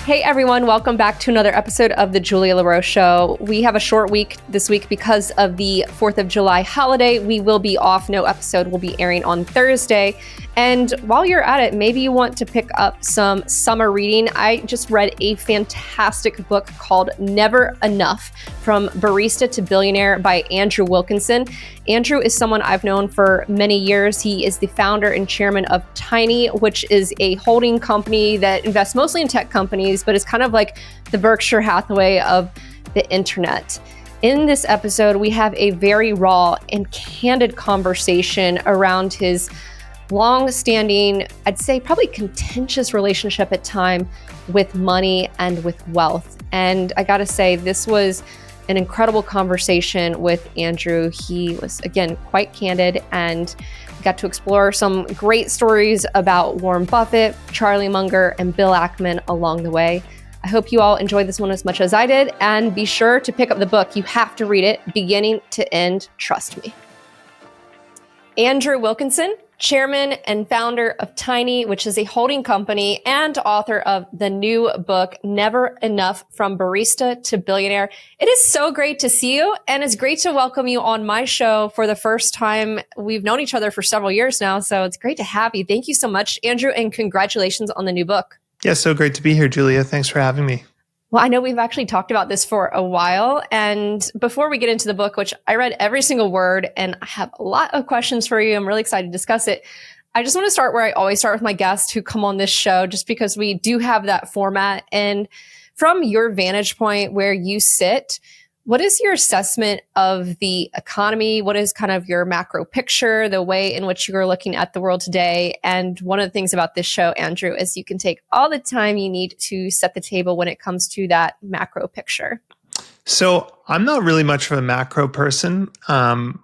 Hey everyone, welcome back to another episode of the Julia La Roche Show. We have a short week this week because of the 4th of July holiday. We will be off. No episode will be airing on Thursday. And while you're at it, maybe you want to pick up some summer reading. I just read a fantastic book called Never Enough, From Barista to Billionaire by Andrew Wilkinson. Andrew is someone I've known for many years. He is the founder and chairman of Tiny, which is a holding company that invests mostly in tech companies, but is kind of like the Berkshire Hathaway of the internet. In this episode, we have a very raw and candid conversation around his long-standing, I'd say probably contentious relationship at time with money and with wealth. And I gotta say, this was an incredible conversation with Andrew. He was, again, quite candid, and we got to explore some great stories about Warren Buffett, Charlie Munger, and Bill Ackman along the way. I hope you all enjoyed this one as much as I did, and be sure to pick up the book. You have to read it beginning to end, trust me. Andrew Wilkinson, chairman and founder of Tiny, which is a holding company, and author of the new book, Never Enough, From Barista to Billionaire. It is so great to see you, and it's great to welcome you on my show for the first time. We've known each other for several years now, so it's great to have you. Thank you so much, Andrew, and congratulations on the new book. Yeah, so great to be here, Julia. Thanks for having me. Well, I know we've actually talked about this for a while. And before we get into the book, which I read every single word, and I have a lot of questions for you, I'm really excited to discuss it. I just want to start where I always start with my guests who come on this show, just because we do have that format. And from your vantage point where you sit, what is your assessment of the economy? What is kind of your macro picture, the way in which you're looking at the world today? And one of the things about this show, Andrew, is you can take all the time you need to set the table when it comes to that macro picture. So I'm not really much of a macro person.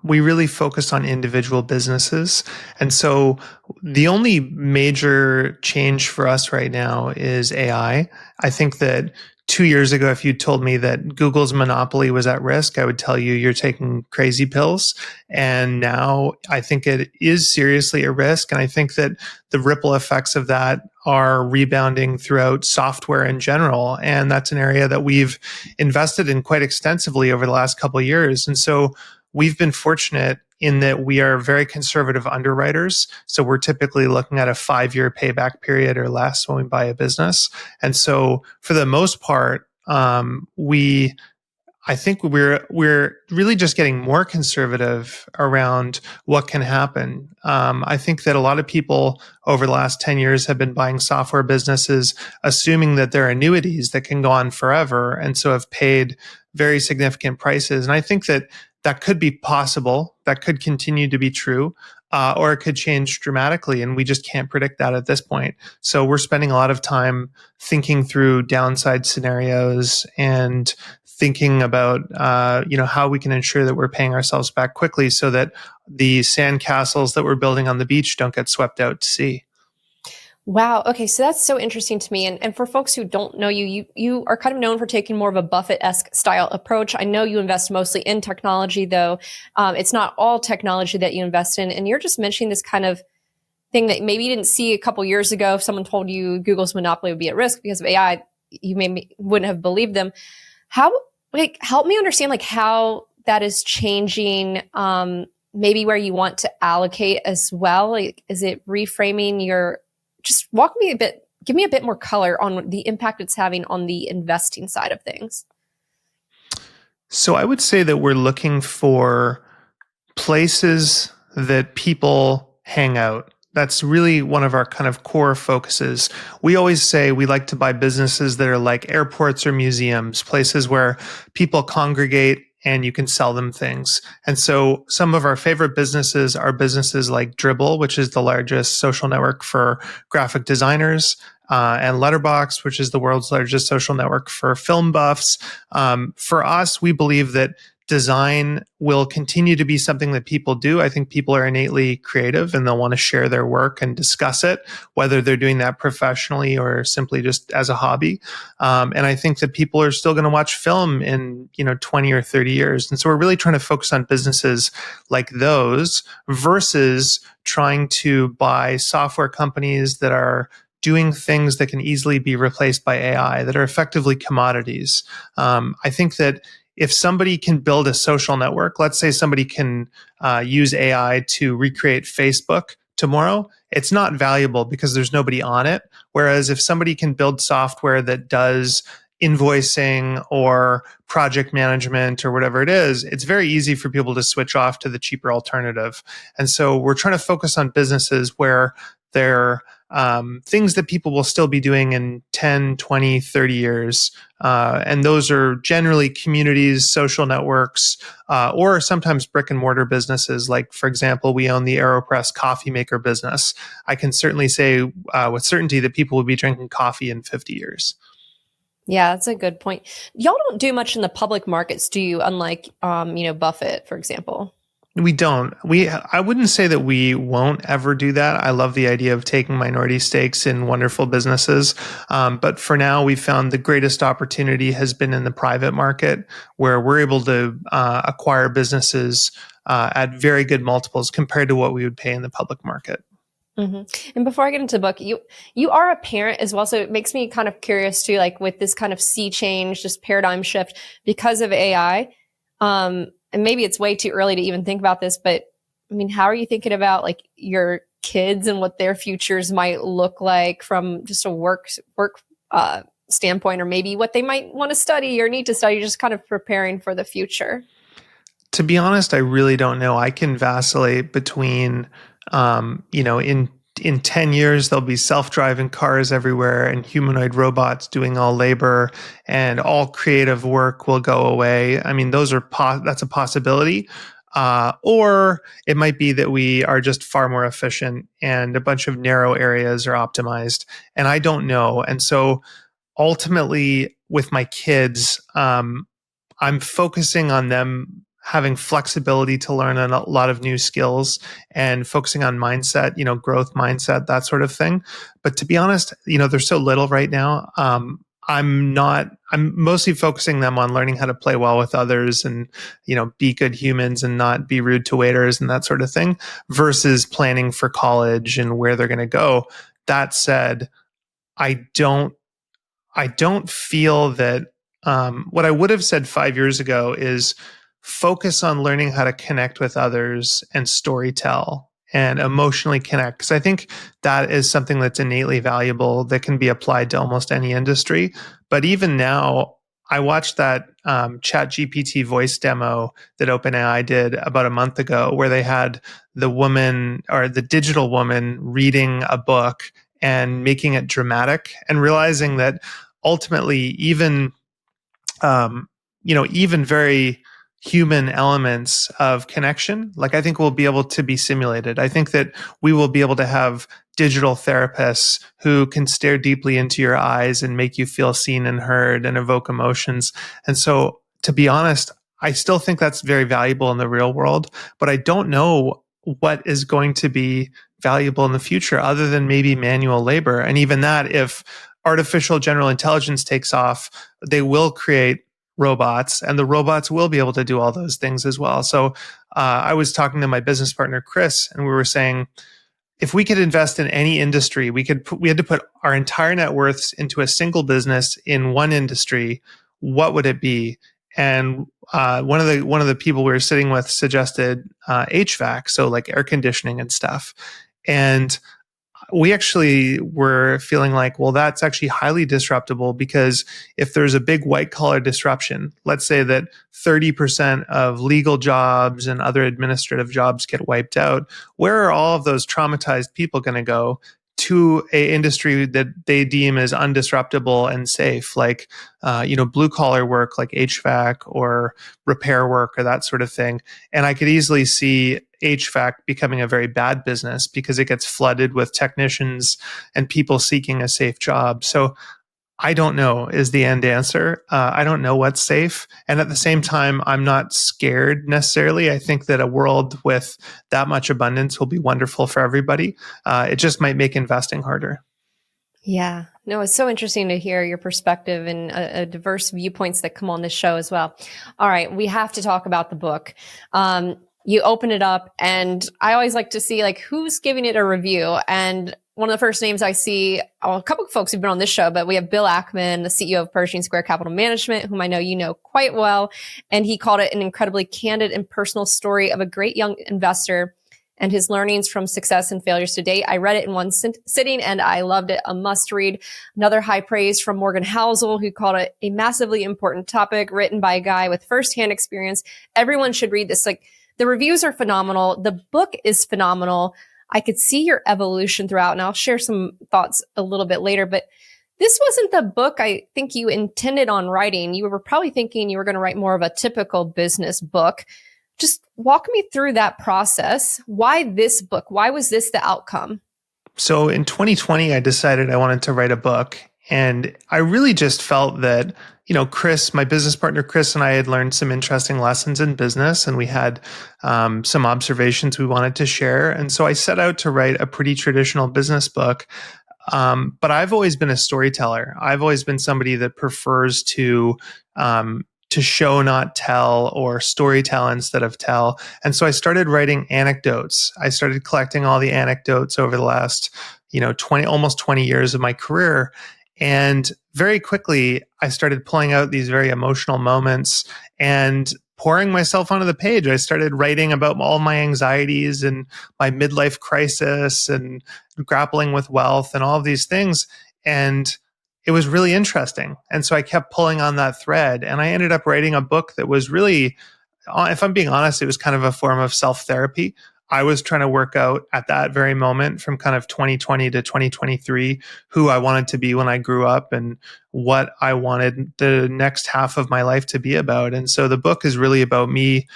We really focus on individual businesses. And so the only major change for us right now is AI. I think that 2 years ago, if you told me that Google's monopoly was at risk, I would tell you you're taking crazy pills. And now I think it is seriously a risk. And I think that the ripple effects of that are rebounding throughout software in general. And that's an area that we've invested in quite extensively over the last couple of years. And so we've been fortunate in that we are very conservative underwriters. So we're typically looking at a 5-year payback period or less when we buy a business. And so for the most part, I think we're really just getting more conservative around what can happen. I think that a lot of people over the last 10 years have been buying software businesses, assuming that they're annuities that can go on forever, and so have paid very significant prices. And I think that could be possible, that could continue to be true, or it could change dramatically, and we just can't predict that at this point. So we're spending a lot of time thinking through downside scenarios and thinking about how we can ensure that we're paying ourselves back quickly so that the sandcastles that we're building on the beach don't get swept out to sea. Wow. Okay. So that's so interesting to me. And for folks who don't know you, you are kind of known for taking more of a Buffett-esque style approach. I know you invest mostly in technology, though. It's not all technology that you invest in. And you're just mentioning this kind of thing that maybe you didn't see a couple years ago. If someone told you Google's monopoly would be at risk because of AI, you wouldn't have believed them. Help me understand how that is changing, maybe where you want to allocate as well. Is it reframing just give me a bit more color on the impact it's having on the investing side of things. So I would say that we're looking for places that people hang out. That's really one of our kind of core focuses. We always say we like to buy businesses that are like airports or museums, places where people congregate and you can sell them things. And so some of our favorite businesses are businesses like Dribbble, which is the largest social network for graphic designers, and Letterboxd, which is the world's largest social network for film buffs. For us, we believe that design will continue to be something that people do. I think people are innately creative and they'll want to share their work and discuss it, whether they're doing that professionally or simply just as a hobby. And I think that people are still going to watch film in 20 or 30 years. And so we're really trying to focus on businesses like those versus trying to buy software companies that are doing things that can easily be replaced by AI that are effectively commodities. I think that if somebody can build a social network, let's say somebody can use AI to recreate Facebook tomorrow, it's not valuable because there's nobody on it. Whereas if somebody can build software that does invoicing or project management or whatever it is, it's very easy for people to switch off to the cheaper alternative. And so we're trying to focus on businesses where they're things that people will still be doing in 10, 20, 30 years. And those are generally communities, social networks, or sometimes brick and mortar businesses. Like, for example, we own the AeroPress coffee maker business. I can certainly say with certainty that people will be drinking coffee in 50 years. Yeah, that's a good point. Y'all don't do much in the public markets, do you? Unlike, Buffett, for example. We don't. I wouldn't say that we won't ever do that. I love the idea of taking minority stakes in wonderful businesses. But for now, we found the greatest opportunity has been in the private market, where we're able to acquire businesses at very good multiples compared to what we would pay in the public market. Mm-hmm. And before I get into the book, you are a parent as well, so it makes me kind of curious too, like with this kind of sea change, this paradigm shift because of AI. And maybe it's way too early to even think about this, but I mean, how are you thinking about like your kids and what their futures might look like from just a work standpoint, or maybe what they might want to study or need to study, just kind of preparing for the future? To be honest, I really don't know. I can vacillate between, in 10 years, there'll be self-driving cars everywhere and humanoid robots doing all labor and all creative work will go away. I mean, that's a possibility. Or it might be that we are just far more efficient and a bunch of narrow areas are optimized. And I don't know. And so ultimately with my kids, I'm focusing on them having flexibility to learn a lot of new skills and focusing on mindset, growth mindset, that sort of thing. But to be honest, there's so little right now. I'm mostly focusing them on learning how to play well with others and, be good humans and not be rude to waiters and that sort of thing versus planning for college and where they're going to go. That said, I don't feel that what I would have said 5 years ago is focus on learning how to connect with others and storytell and emotionally connect. Because I think that is something that's innately valuable that can be applied to almost any industry. But even now, I watched that ChatGPT voice demo that OpenAI did about a month ago, where they had the woman or the digital woman reading a book and making it dramatic and realizing that ultimately even very human elements of connection, like I think will be able to be simulated. I think that we will be able to have digital therapists who can stare deeply into your eyes and make you feel seen and heard and evoke emotions. And so, to be honest, I still think that's very valuable in the real world, but I don't know what is going to be valuable in the future other than maybe manual labor. And even that, if artificial general intelligence takes off, they will create robots and the robots will be able to do all those things as well. So I was talking to my business partner, Chris, and we were saying, if we could invest in any industry, we had to put our entire net worths into a single business in one industry, what would it be? And one of the people we were sitting with suggested HVAC, so like air conditioning and stuff. And we actually were feeling like, well, that's actually highly disruptable, because if there's a big white collar disruption, let's say that 30% of legal jobs and other administrative jobs get wiped out, where are all of those traumatized people going to go? To a industry that they deem as undisruptable and safe, like blue collar work, like HVAC or repair work or that sort of thing. And I could easily see HVAC becoming a very bad business because it gets flooded with technicians and people seeking a safe job. So I don't know is the end answer. I don't know what's safe. And at the same time, I'm not scared necessarily. I think that a world with that much abundance will be wonderful for everybody. It just might make investing harder. Yeah, no, it's so interesting to hear your perspective and diverse viewpoints that come on this show as well. All right, we have to talk about the book. You open it up and I always like to see like who's giving it a review. And one of the first names I see, a couple of folks who've been on this show, but we have Bill Ackman, the CEO of Pershing Square Capital Management, whom I know you know quite well. And he called it an incredibly candid and personal story of a great young investor and his learnings from success and failures to date. I read it in one sitting and I loved it. A must read. Another high praise from Morgan Housel, who called it a massively important topic written by a guy with firsthand experience. Everyone should read this. Like, the reviews are phenomenal. The book is phenomenal. I could see your evolution throughout, and I'll share some thoughts a little bit later, but this wasn't the book I think you intended on writing. You were probably thinking you were going to write more of a typical business book. Just walk me through that process. Why this book? Why was this the outcome? So in 2020, I decided I wanted to write a book. And I really just felt that, Chris, my business partner, Chris, and I had learned some interesting lessons in business, and we had some observations we wanted to share. And so I set out to write a pretty traditional business book. But I've always been a storyteller. I've always been somebody that prefers to show, not tell, or storytell instead of tell. And so I started writing anecdotes. I started collecting all the anecdotes over the last, almost 20 years of my career. And very quickly, I started pulling out these very emotional moments and pouring myself onto the page. I started writing about all my anxieties and my midlife crisis and grappling with wealth and all of these things. And it was really interesting. And so I kept pulling on that thread. And I ended up writing a book that was really, if I'm being honest, it was kind of a form of self-therapy. I was trying to work out at that very moment from kind of 2020 to 2023 who I wanted to be when I grew up and what I wanted the next half of my life to be about. And so the book is really about me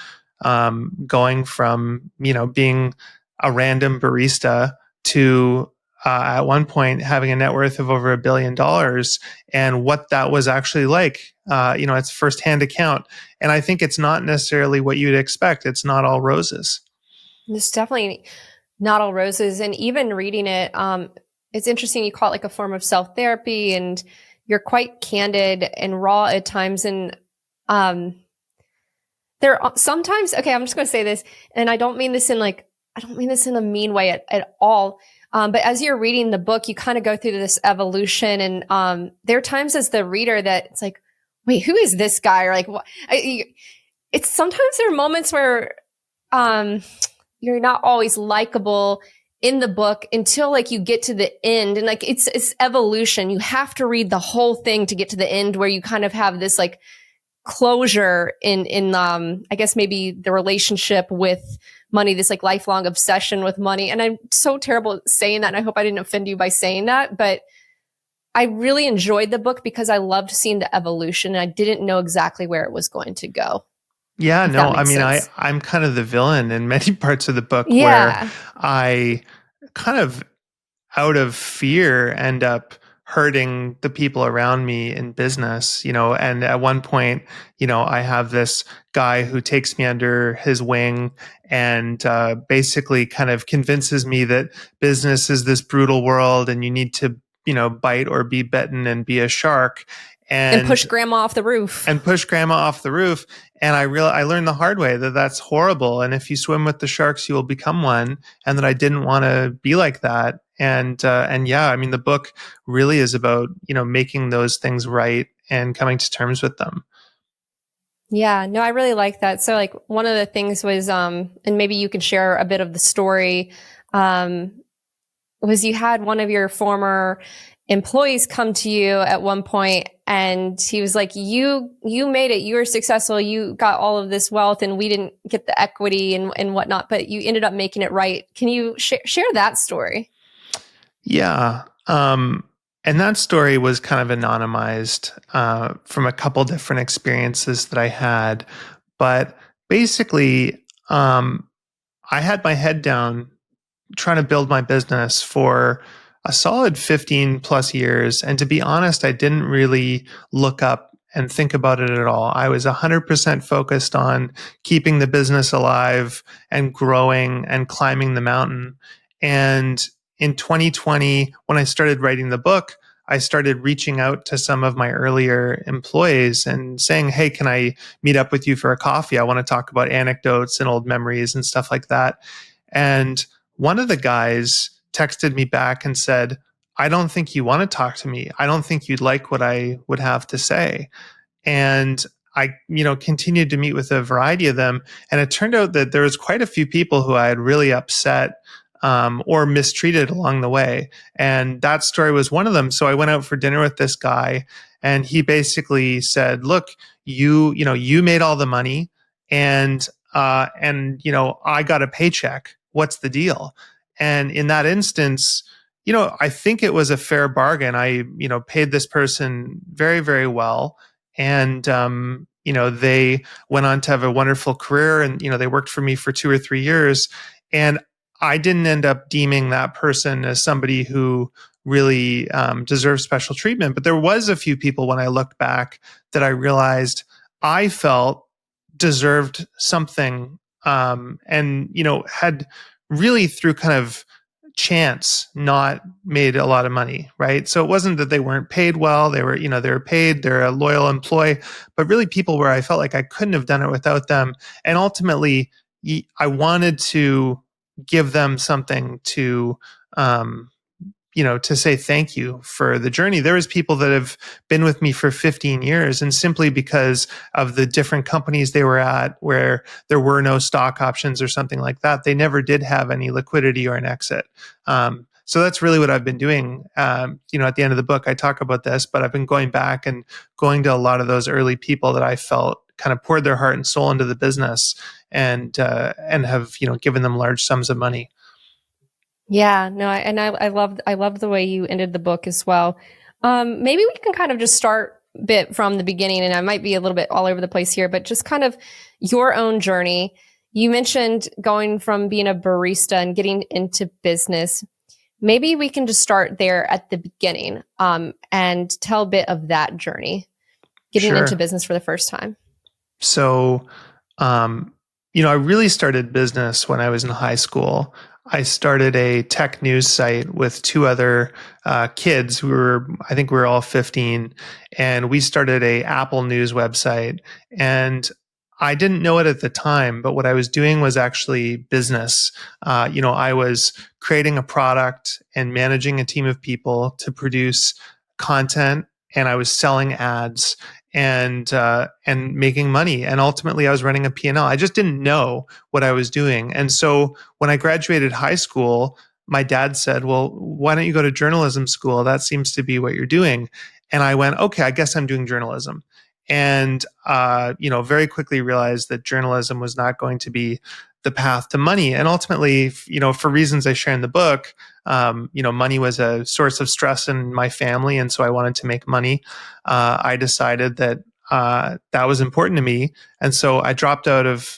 going from, being a random barista to at one point having a net worth of over $1 billion, and what that was actually like. It's firsthand account. And I think it's not necessarily what you'd expect. It's not all roses. It's definitely not all roses. And even reading it, it's interesting. You call it like a form of self-therapy, and you're quite candid and raw at times. And there are sometimes, okay, I'm just going to say this, and I don't mean this in a mean way at all. But as you're reading the book, you kind of go through this evolution, and there are times as the reader that it's like, wait, who is this guy? Or like, what? It's sometimes there are moments where you're not always likable in the book until like you get to the end, and like it's evolution. You have to read the whole thing to get to the end, where you kind of have this like closure in I guess maybe the relationship with money, this like lifelong obsession with money. And I'm so terrible at saying that, and I hope I didn't offend you by saying that, but I really enjoyed the book because I loved seeing the evolution, and I didn't know exactly where it was going to go. Yeah, no, I mean, I'm kind of the villain in many parts of the book Yeah. where I kind of out of fear end up hurting the people around me in business, and at one point, I have this guy who takes me under his wing and basically kind of convinces me that business is this brutal world and you need to, bite or be bitten and be a shark. And push grandma off the roof. And I learned the hard way that that's horrible. And if you swim with the sharks, you will become one. And that I didn't want to be like that. And yeah, I mean, the book really is about, making those things right and coming to terms with them. Yeah, no, I really like that. So like one of the things was, and maybe you can share a bit of the story, was you had one of your former employees come to you at one point, and he was like, you made it, you were successful, you got all of this wealth, and we didn't get the equity and whatnot, but you ended up making it right. Can you share that story? Yeah. And that story was kind of anonymized from a couple different experiences that I had. But basically, I had my head down trying to build my business for a solid 15 plus years. And to be honest, I didn't really look up and think about it at all. I was 100% focused on keeping the business alive and growing and climbing the mountain. And in 2020, when I started writing the book, I started reaching out to some of my earlier employees and saying, hey, can I meet up with you for a coffee? I want to talk about anecdotes and old memories and stuff like that. And one of the guys texted me back and said, I don't think you want to talk to me. I don't think you'd like what I would have to say. And I, continued to meet with a variety of them. And it turned out that there was quite a few people who I had really upset or mistreated along the way. And that story was one of them. So I went out for dinner with this guy, and he basically said, look, you made all the money, and I got a paycheck. What's the deal? And in that instance, I think it was a fair bargain. I, paid this person very, very well. And, they went on to have a wonderful career, and, they worked for me for 2 or 3 years. And I didn't end up deeming that person as somebody who really deserved special treatment. But there was a few people when I looked back that I realized I felt deserved something, and, had really through kind of chance not made a lot of money, right? So it wasn't that they weren't paid well. They were paid, they're a loyal employee, but really people where I felt like I couldn't have done it without them. And ultimately, I wanted to give them something to, to say thank you for the journey. There was people that have been with me for 15 years, and simply because of the different companies they were at where there were no stock options or something like that, they never did have any liquidity or an exit. So that's really what I've been doing. At the end of the book, I talk about this, but I've been going back and going to a lot of those early people that I felt kind of poured their heart and soul into the business, and have, given them large sums of money. Yeah, no, I love the way you ended the book as well. Maybe we can kind of just start a bit from the beginning, and I might be a little bit all over the place here, but just kind of your own journey. You mentioned going from being a barista and getting into business. Maybe we can just start there at the beginning, and tell a bit of that journey, getting into business for the first time. So, I really started business when I was in high school. I started a tech news site with 2 other kids I think we were all 15, and we started a Apple News website. And I didn't know it at the time, but what I was doing was actually business. I was creating a product and managing a team of people to produce content, and I was selling ads and making money. And ultimately I was running a P&L. I just didn't know what I was doing. And so when I graduated high school, my dad said, well, why don't you go to journalism school? That seems to be what you're doing. And I went, okay, I guess I'm doing journalism. And, very quickly realized that journalism was not going to be the path to money. And ultimately, for reasons I share in the book, money was a source of stress in my family. And so I wanted to make money. I decided that that was important to me. And so I dropped out of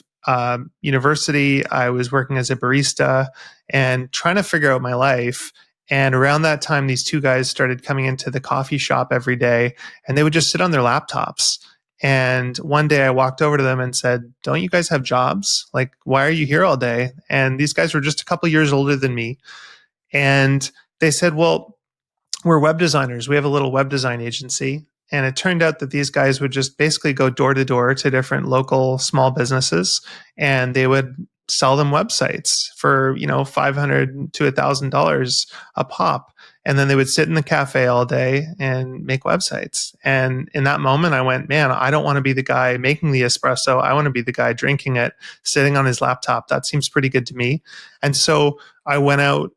university. I was working as a barista and trying to figure out my life. And around that time, these 2 guys started coming into the coffee shop every day, and they would just sit on their laptops. And one day I walked over to them and said, don't you guys have jobs? Like, why are you here all day? And these guys were just a couple years older than me. And they said, well, we're web designers. We have a little web design agency. And it turned out that these guys would just basically go door to door to different local small businesses, and they would sell them websites for, $500 to $1,000 a pop. And then they would sit in the cafe all day and make websites. And in that moment, I went, man, I don't want to be the guy making the espresso. I want to be the guy drinking it, sitting on his laptop. That seems pretty good to me. And so I went out,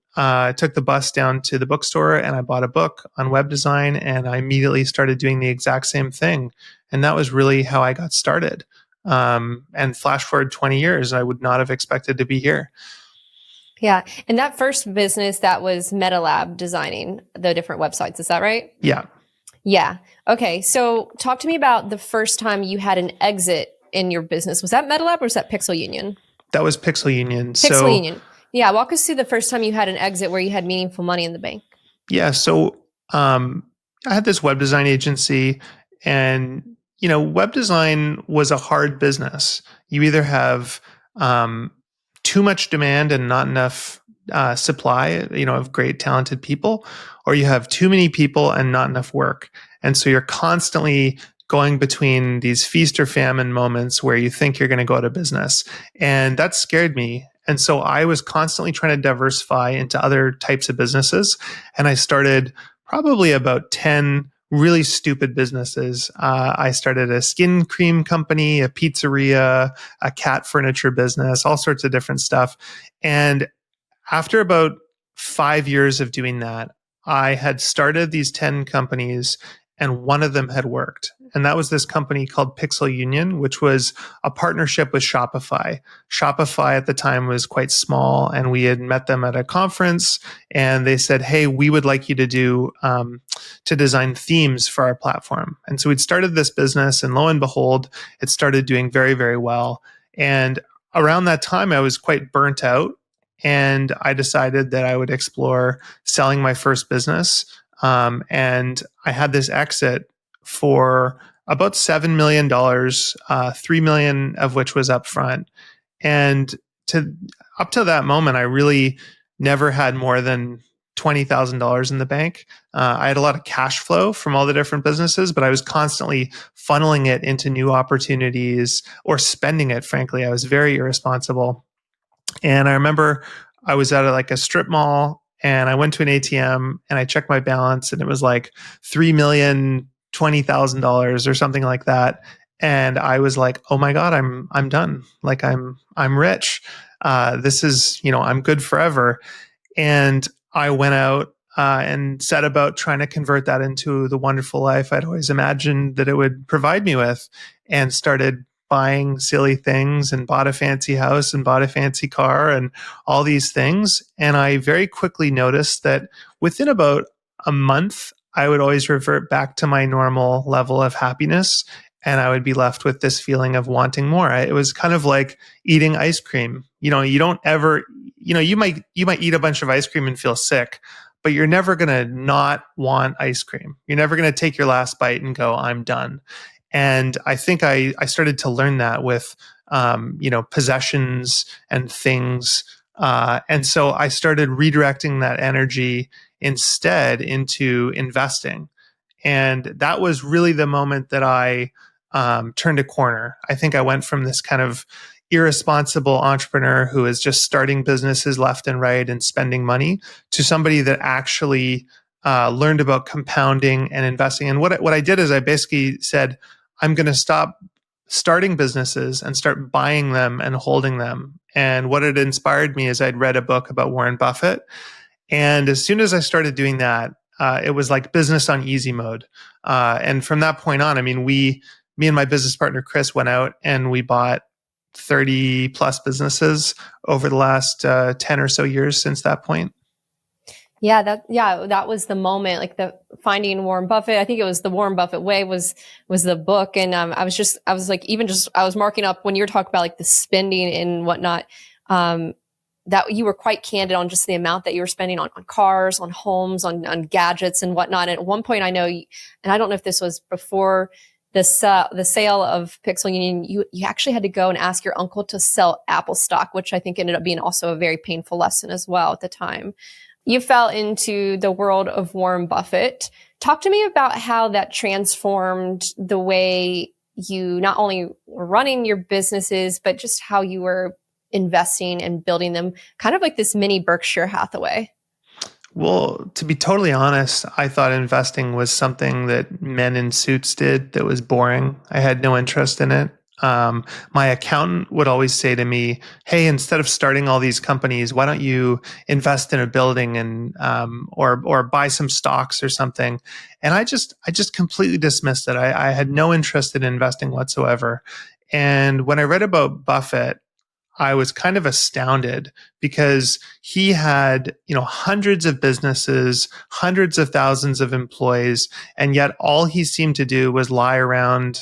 took the bus down to the bookstore, and I bought a book on web design, and I immediately started doing the exact same thing. And that was really how I got started. And flash forward 20 years, I would not have expected to be here. Yeah. And that first business, that was MetaLab designing the different websites. Is that right? Yeah. Yeah. Okay. So talk to me about the first time you had an exit in your business. Was that MetaLab or was that Pixel Union? That was Pixel Union. Pixel Union. Yeah. Walk us through the first time you had an exit where you had meaningful money in the bank. Yeah. So I had this web design agency, and, web design was a hard business. You either have too much demand and not enough supply, of great talented people, or you have too many people and not enough work. And so you're constantly going between these feast or famine moments where you think you're going to go out of business. And that scared me. And so I was constantly trying to diversify into other types of businesses. And I started probably about 10 really stupid businesses. I started a skin cream company, a pizzeria, a cat furniture business, all sorts of different stuff. And after about 5 years of doing that, I had started these 10 companies and one of them had worked. And that was this company called Pixel Union, which was a partnership with Shopify. Shopify at the time was quite small, and we had met them at a conference, and they said, "Hey, we would like you to to design themes for our platform." And so we'd started this business, and lo and behold, it started doing very, very well. And around that time, I was quite burnt out, and I decided that I would explore selling my first business. And I had this exit for about $7 million, $3 million of which was upfront. And to up to that moment, I really never had more than $20,000 in the bank. I had a lot of cash flow from all the different businesses, but I was constantly funneling it into new opportunities or spending it. Frankly, I was very irresponsible. And I remember I was at like a strip mall and I went to an ATM and I checked my balance and it was like $3,020,000 or something like that. And I was like, "Oh my God, I'm done. Like I'm rich. This is, I'm good forever." And I went out and set about trying to convert that into the wonderful life I'd always imagined that it would provide me with, and started buying silly things and bought a fancy house and bought a fancy car and all these things. And I very quickly noticed that within about a month, I would always revert back to my normal level of happiness. And I would be left with this feeling of wanting more. It was kind of like eating ice cream. You don't ever, you might eat a bunch of ice cream and feel sick, but you're never going to not want ice cream. You're never going to take your last bite and go, "I'm done." And I think I started to learn that with, possessions and things. And so I started redirecting that energy instead into investing. And that was really the moment that I turned a corner. I think I went from this kind of irresponsible entrepreneur who is just starting businesses left and right and spending money to somebody that actually learned about compounding and investing. And what I did is I basically said, "I'm going to stop starting businesses and start buying them and holding them." And what it inspired me is I'd read a book about Warren Buffett. And as soon as I started doing that, it was like business on easy mode. And from that point on, I mean, me and my business partner, Chris, went out and we bought 30 plus businesses over the last 10 or so years since that point. Yeah, that was the moment, like the finding Warren Buffett. I think it was The Warren Buffett Way was the book. And I was marking up when you were talking about like the spending and whatnot, that you were quite candid on just the amount that you were spending on cars, on homes, on gadgets and whatnot. And at one point I know, and I don't know if this was before the sale of Pixel Union, you actually had to go and ask your uncle to sell Apple stock, which I think ended up being also a very painful lesson as well at the time. You fell into the world of Warren Buffett. Talk to me about how that transformed the way you not only were running your businesses, but just how you were investing and building them, kind of like this mini Berkshire Hathaway. Well, to be totally honest, I thought investing was something that men in suits did that was boring. I had no interest in it. My accountant would always say to me, "Hey, instead of starting all these companies, why don't you invest in a building and or buy some stocks or something?" And I just completely dismissed it. I had no interest in investing whatsoever. And when I read about Buffett, I was kind of astounded because he had, hundreds of businesses, hundreds of thousands of employees, and yet all he seemed to do was lie around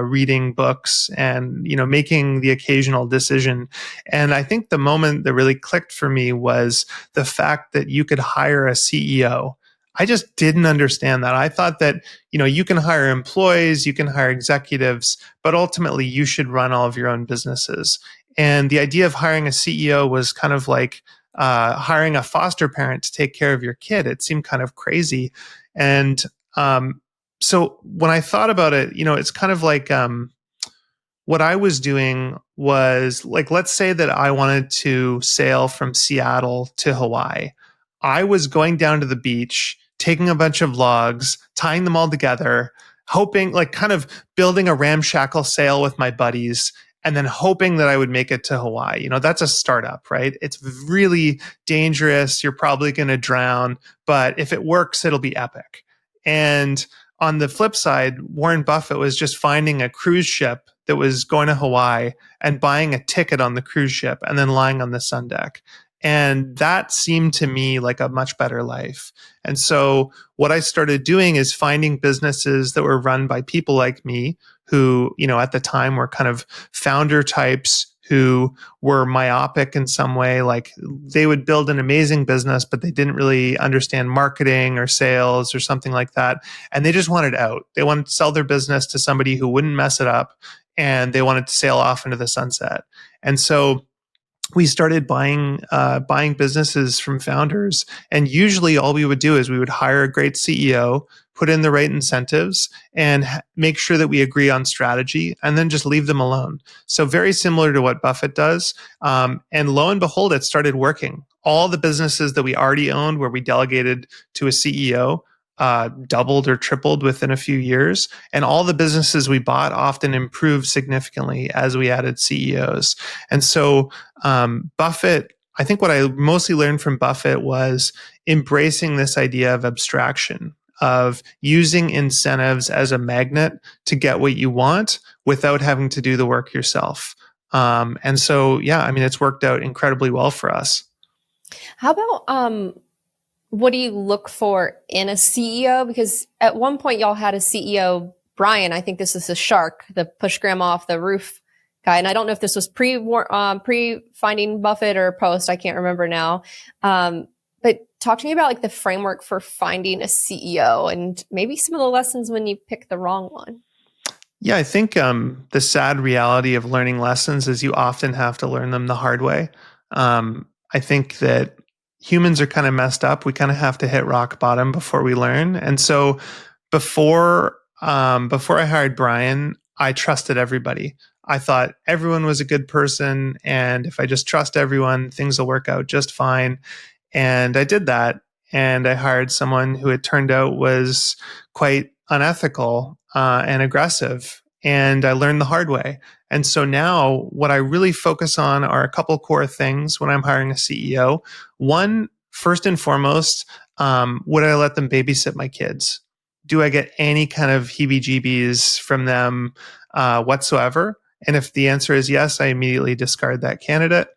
reading books and, making the occasional decision. And I think the moment that really clicked for me was the fact that you could hire a CEO. I just didn't understand that. I thought that, you can hire employees, you can hire executives, but ultimately you should run all of your own businesses. And the idea of hiring a CEO was kind of like hiring a foster parent to take care of your kid. It seemed kind of crazy. And so when I thought about it, it's kind of like what I was doing was like, let's say that I wanted to sail from Seattle to Hawaii. I was going down to the beach, taking a bunch of logs, tying them all together, hoping, like kind of building a ramshackle sail with my buddies, and then hoping that I would make it to Hawaii. That's a startup, right? It's really dangerous. You're probably going to drown, but if it works, it'll be epic. And on the flip side, Warren Buffett was just finding a cruise ship that was going to Hawaii and buying a ticket on the cruise ship and then lying on the sun deck. And that seemed to me like a much better life. And so what I started doing is finding businesses that were run by people like me who, at the time were kind of founder types who were myopic in some way. Like they would build an amazing business, but they didn't really understand marketing or sales or something like that. And they just wanted out. They wanted to sell their business to somebody who wouldn't mess it up. And they wanted to sail off into the sunset. And so we started buying businesses from founders. And usually all we would do is we would hire a great CEO, put in the right incentives, and make sure that we agree on strategy, and then just leave them alone. So very similar to what Buffett does. And lo and behold, it started working. All the businesses that we already owned, where we delegated to a CEO, doubled or tripled within a few years. And all the businesses we bought often improved significantly as we added CEOs. And so Buffett, I think what I mostly learned from Buffett was embracing this idea of abstraction, of using incentives as a magnet to get what you want without having to do the work yourself. And so, it's worked out incredibly well for us. How about what do you look for in a CEO? Because at one point y'all had a CEO, Brian, I think this is the shark, the push grandma off the roof guy. And I don't know if this was pre finding Buffett or post, I can't remember now. But talk to me about like the framework for finding a CEO and maybe some of the lessons when you pick the wrong one. Yeah, I think the sad reality of learning lessons is you often have to learn them the hard way. I think that humans are kind of messed up. We kind of have to hit rock bottom before we learn. And so before I hired Brian, I trusted everybody. I thought everyone was a good person. And if I just trust everyone, things will work out just fine. And I did that. And I hired someone who it turned out was quite unethical and aggressive. And I learned the hard way. And so now what I really focus on are a couple core things when I'm hiring a CEO. One, first and foremost, would I let them babysit my kids? Do I get any kind of heebie-jeebies from them whatsoever? And if the answer is yes, I immediately discard that candidate.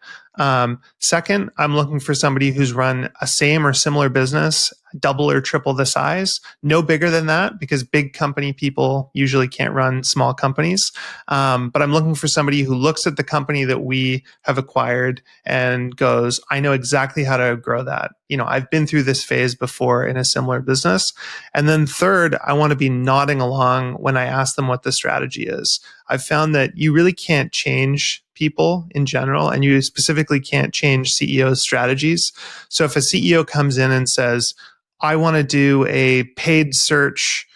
Second, I'm looking for somebody who's run a same or similar business, double or triple the size, no bigger than that, because big company people usually can't run small companies. But I'm looking for somebody who looks at the company that we have acquired and goes, I know exactly how to grow that. I've been through this phase before in a similar business. And then third, I want to be nodding along when I ask them what the strategy is. I've found that you really can't change people in general, and you specifically can't change CEOs' strategies. So if a CEO comes in and says, I want to do a paid search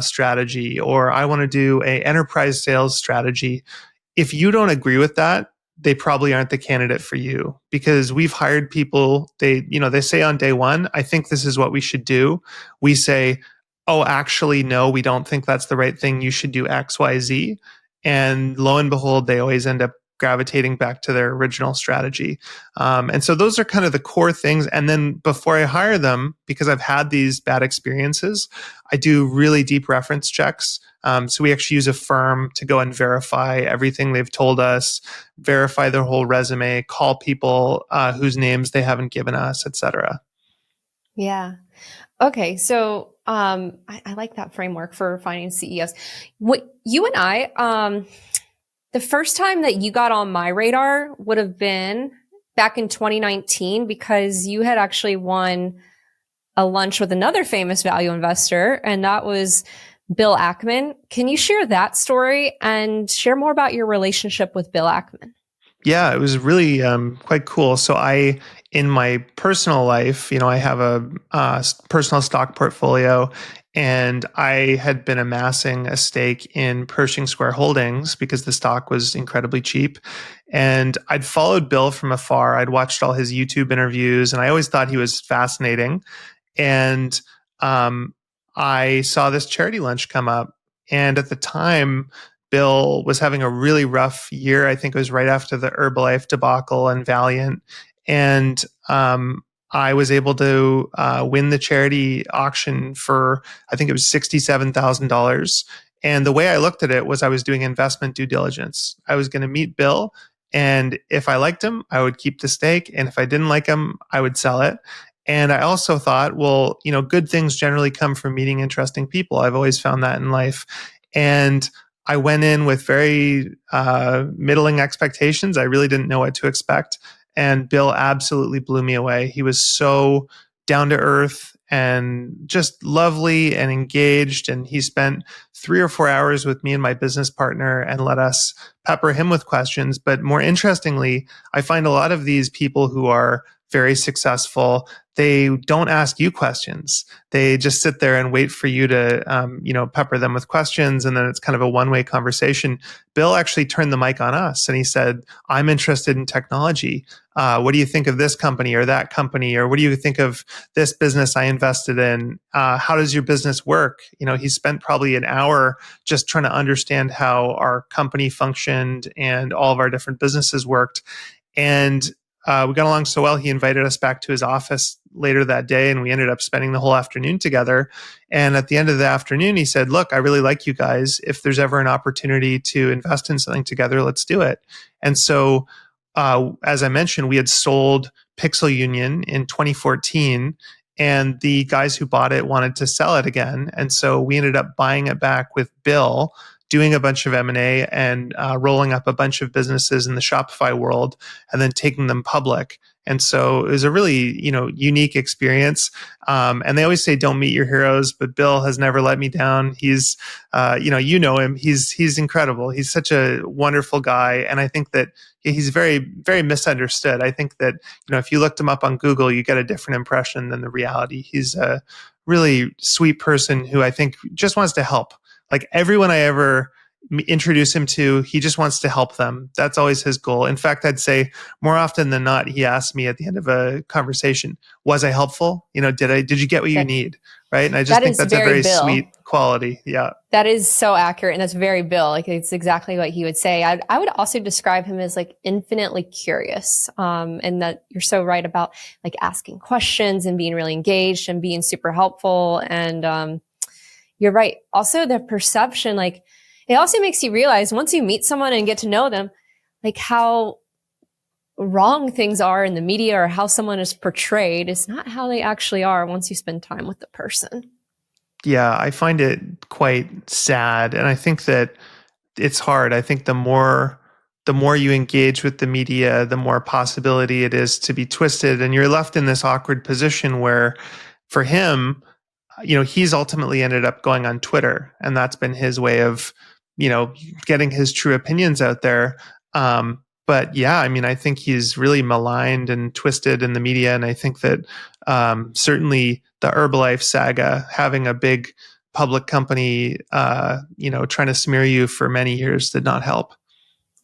strategy, or I want to do an enterprise sales strategy, if you don't agree with that, they probably aren't the candidate for you, because we've hired people, they say on day one, I think this is what we should do. We say, oh, actually, no, we don't think that's the right thing. You should do X, Y, Z. And lo and behold, they always end up gravitating back to their original strategy. And so those are kind of the core things. And then before I hire them, because I've had these bad experiences, I do really deep reference checks. So we actually use a firm to go and verify everything they've told us, verify their whole resume, call people whose names they haven't given us, et cetera. Yeah. Okay. So I like that framework for finding CEOs. What you and I, the first time that you got on my radar would have been back in 2019, because you had actually won a lunch with another famous value investor, and that was Bill Ackman. Can you share that story and share more about your relationship with Bill Ackman? Yeah, it was really quite cool. So in my personal life, I have a personal stock portfolio, And I had been amassing a stake in Pershing Square Holdings because the stock was incredibly cheap. And I'd followed Bill from afar. I'd watched all his YouTube interviews, and I always thought he was fascinating. And I saw this charity lunch come up. And at the time, Bill was having a really rough year. I think it was right after the Herbalife debacle and Valiant. And I was able to win the charity auction for, I think it was $67,000. And the way I looked at it was I was doing investment due diligence. I was going to meet Bill. And if I liked him, I would keep the stake. And if I didn't like him, I would sell it. And I also thought, well, good things generally come from meeting interesting people. I've always found that in life. And I went in with very middling expectations. I really didn't know what to expect. And Bill absolutely blew me away. He was so down to earth and just lovely and engaged. And he spent 3 or 4 hours with me and my business partner and let us pepper him with questions. But more interestingly, I find a lot of these people who are very successful, they don't ask you questions. They just sit there and wait for you to, pepper them with questions. And then it's kind of a one-way conversation. Bill actually turned the mic on us and he said, I'm interested in technology. What do you think of this company or that company? Or what do you think of this business I invested in? How does your business work? He spent probably an hour just trying to understand how our company functioned and all of our different businesses worked. And we got along so well, he invited us back to his office later that day, and we ended up spending the whole afternoon together. And at the end of the afternoon, he said, look, I really like you guys. If there's ever an opportunity to invest in something together, let's do it. And so, as I mentioned, we had sold Pixel Union in 2014, and the guys who bought it wanted to sell it again. And so we ended up buying it back with Bill, doing a bunch of M&A and rolling up a bunch of businesses in the Shopify world and then taking them public. And so it was a really, unique experience. And they always say, don't meet your heroes, but Bill has never let me down. He's, you know him. He's incredible. He's such a wonderful guy. And I think that he's very, very misunderstood. I think that, if you looked him up on Google, you get a different impression than the reality. He's a really sweet person who I think just wants to help. Like everyone I ever introduce him to, he just wants to help them. That's always his goal. In fact, I'd say more often than not, he asks me at the end of a conversation, was I helpful? Did you get what you need? Right. And I just think that's a very sweet quality. Yeah. That is so accurate. And that's very Bill. Like it's exactly what he would say. I would also describe him as like infinitely curious. And that you're so right about like asking questions and being really engaged and being super helpful. And, you're right. Also, the perception, like it also makes you realize once you meet someone and get to know them, like how wrong things are in the media or how someone is portrayed is not how they actually are once you spend time with the person. Yeah, I find it quite sad. And I think that it's hard. I think the more you engage with the media, the more possibility it is to be twisted. And you're left in this awkward position where for him, he's ultimately ended up going on Twitter, and that's been his way of, getting his true opinions out there. But yeah, I think he's really maligned and twisted in the media. And I think that certainly the Herbalife saga, having a big public company, trying to smear you for many years did not help.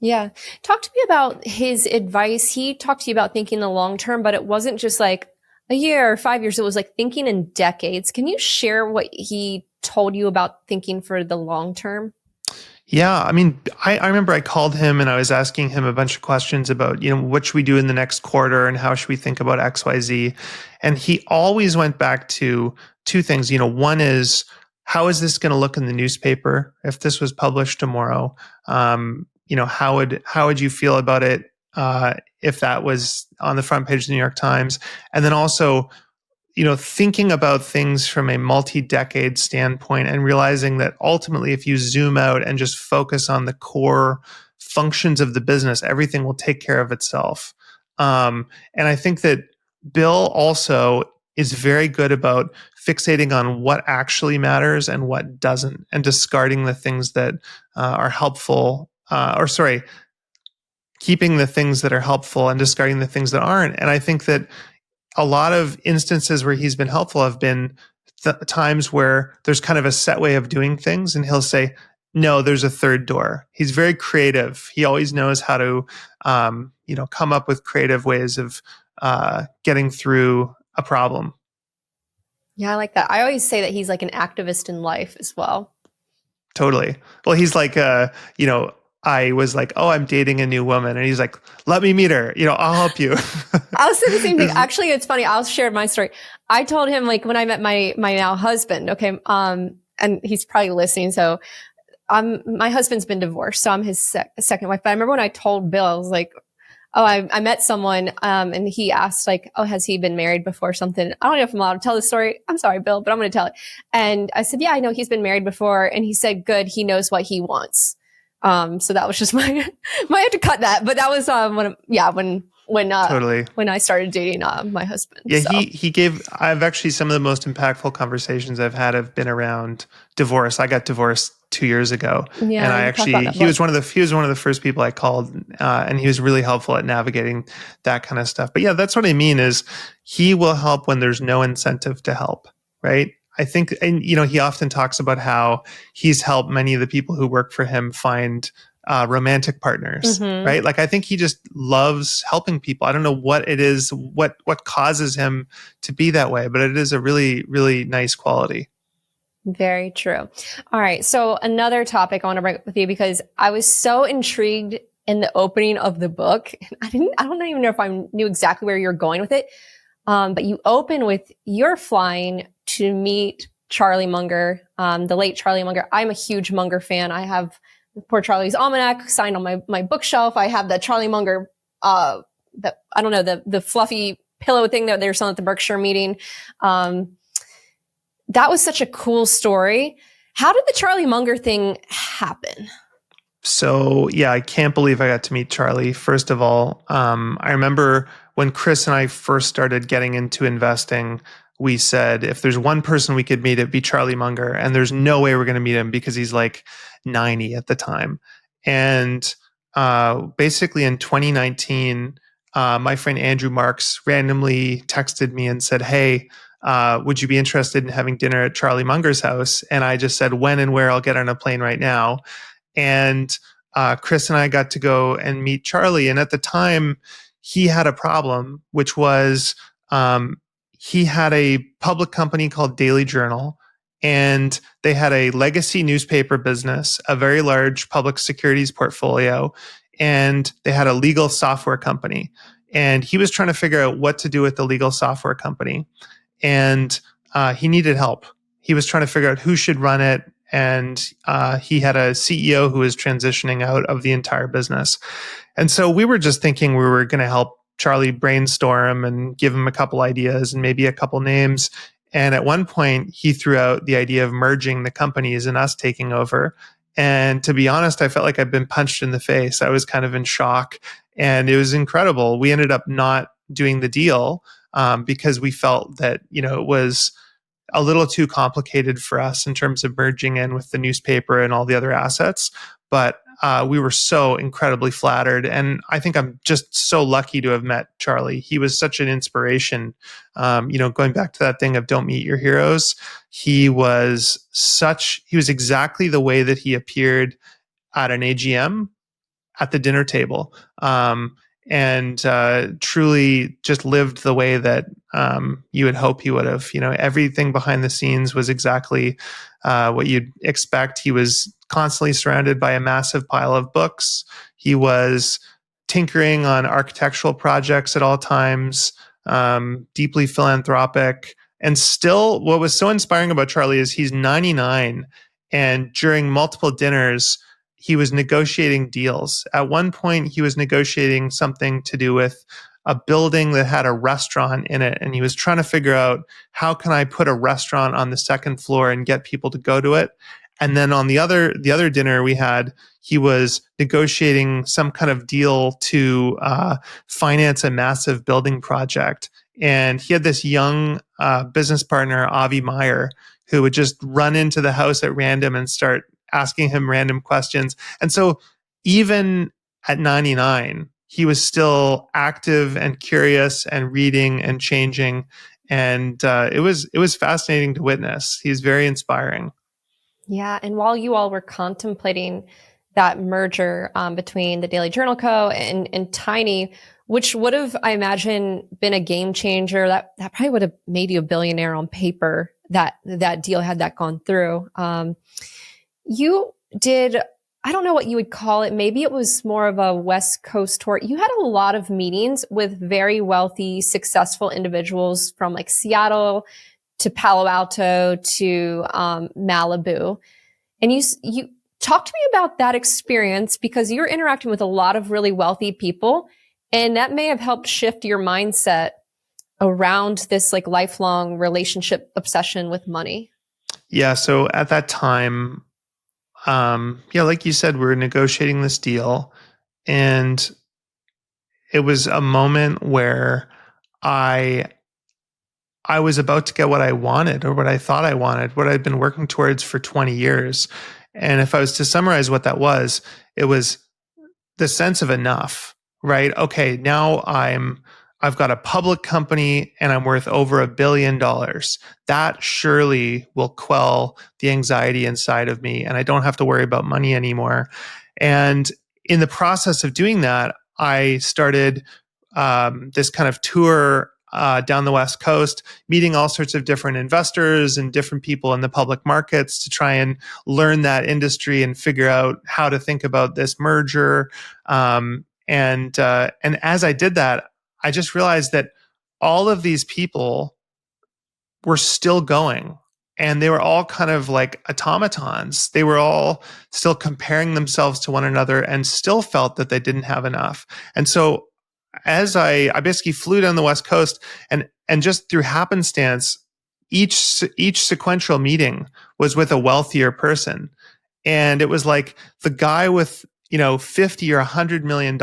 Yeah. Talk to me about his advice. He talked to you about thinking the long term, but it wasn't just like a year or 5 years. It was like thinking in decades. Can you share what he told you about thinking for the long term? Yeah. I remember I called him and I was asking him a bunch of questions about, what should we do in the next quarter and how should we think about XYZ? And he always went back to two things. One is, how is this going to look in the newspaper if this was published tomorrow? How would you feel about it if that was on the front page of the New York Times? And then also, thinking about things from a multi-decade standpoint and realizing that ultimately, if you zoom out and just focus on the core functions of the business, everything will take care of itself. And I think that Bill also is very good about fixating on what actually matters and what doesn't, and discarding the things that are helpful, keeping the things that are helpful and discarding the things that aren't. And I think that a lot of instances where he's been helpful have been times where there's kind of a set way of doing things, and he'll say, no, there's a third door. He's very creative. He always knows how to, come up with creative ways of getting through a problem. Yeah, I like that. I always say that he's like an activist in life as well. Totally. Well, he's like, I was like, oh, I'm dating a new woman. And he's like, let me meet her. I'll help you. I'll say the same thing. Actually, it's funny. I'll share my story. I told him like when I met my now husband, okay, and he's probably listening. So my husband's been divorced. So I'm his second wife. But I remember when I told Bill, I was like, oh, I met someone, and he asked like, oh, has he been married before or something? I don't know if I'm allowed to tell this story. I'm sorry, Bill, but I'm going to tell it. And I said, yeah, I know he's been married before. And he said, good. He knows what he wants. So that was just I had to cut that, but that was, Totally. when I started dating, my husband. Yeah. So. I've actually, some of the most impactful conversations I've had have been around divorce. I got divorced 2 years ago. Yeah, and he was one of the first people I called, and he was really helpful at navigating that kind of stuff. But yeah, that's what I mean is he will help when there's no incentive to help, right? I think, and he often talks about how he's helped many of the people who work for him find romantic partners, right? Like, I think he just loves helping people. I don't know what it is, what causes him to be that way, but it is a really, really nice quality. Very true. All right. So another topic I want to bring up with you, because I was so intrigued in the opening of the book. I don't even know if I knew exactly where you're going with it. But you open with you're flying to meet Charlie Munger, the late Charlie Munger. I'm a huge Munger fan. I have Poor Charlie's Almanac signed on my bookshelf. I have the Charlie Munger, the fluffy pillow thing that they were selling at the Berkshire meeting. That was such a cool story. How did the Charlie Munger thing happen? So yeah, I can't believe I got to meet Charlie. First of all, I remember when Chris and I first started getting into investing, we said, if there's one person we could meet, it'd be Charlie Munger. And there's no way we're going to meet him because he's like 90 at the time. And basically in 2019, my friend Andrew Marks randomly texted me and said, hey, would you be interested in having dinner at Charlie Munger's house? And I just said, when and where? I'll get on a plane right now. And Chris and I got to go and meet Charlie. And at the time, he had a problem, which was he had a public company called Daily Journal, and they had a legacy newspaper business, a very large public securities portfolio, and they had a legal software company. And he was trying to figure out what to do with the legal software company. And he needed help. He was trying to figure out who should run it. And he had a CEO who was transitioning out of the entire business. And so we were just thinking we were going to help Charlie brainstorm and give him a couple ideas and maybe a couple names. And at one point, he threw out the idea of merging the companies and us taking over. And to be honest, I felt like I'd been punched in the face. I was kind of in shock. And it was incredible. We ended up not doing the deal because we felt that, it was a little too complicated for us in terms of merging in with the newspaper and all the other assets. But we were so incredibly flattered. And I think I'm just so lucky to have met Charlie. He was such an inspiration. Going back to that thing of don't meet your heroes, he was exactly the way that he appeared at an AGM at the dinner table. And truly just lived the way that you would hope he would have. Everything behind the scenes was exactly what you'd expect. He was constantly surrounded by a massive pile of books. He was tinkering on architectural projects at all times, deeply philanthropic. And still, what was so inspiring about Charlie is he's 99, and during multiple dinners, he was negotiating deals. At one point, he was negotiating something to do with a building that had a restaurant in it. And he was trying to figure out, how can I put a restaurant on the second floor and get people to go to it? And then on the other dinner we had, he was negotiating some kind of deal to finance a massive building project. And he had this young business partner, Avi Meyer, who would just run into the house at random and start asking him random questions. And so even at 99, he was still active and curious and reading and changing. And it was fascinating to witness. He's very inspiring. Yeah. And while you all were contemplating that merger between the Daily Journal Co. and Tiny, which would have, I imagine, been a game changer, that probably would have made you a billionaire on paper, that deal had that gone through. You did, I don't know what you would call it. Maybe it was more of a West Coast tour. You had a lot of meetings with very wealthy, successful individuals from like Seattle to Palo Alto to Malibu. And you talk to me about that experience, because you're interacting with a lot of really wealthy people, and that may have helped shift your mindset around this like lifelong relationship obsession with money. Yeah. So at that time, like you said, we were negotiating this deal, and it was a moment where I I was about to get what I wanted, or what I thought I wanted, what I'd been working towards for 20 years. And if I was to summarize what that was, it was the sense of enough, right? Okay, now I've got a public company and I'm worth over $1 billion. That surely will quell the anxiety inside of me, and I don't have to worry about money anymore. And in the process of doing that, I started this kind of tour down the West Coast, meeting all sorts of different investors and different people in the public markets to try and learn that industry and figure out how to think about this merger. And as I did that, I just realized that all of these people were still going. And they were all kind of like automatons. They were all still comparing themselves to one another and still felt that they didn't have enough. And so as I basically flew down the West Coast, and just through happenstance, each sequential meeting was with a wealthier person. And it was like the guy with, 50 or $100 million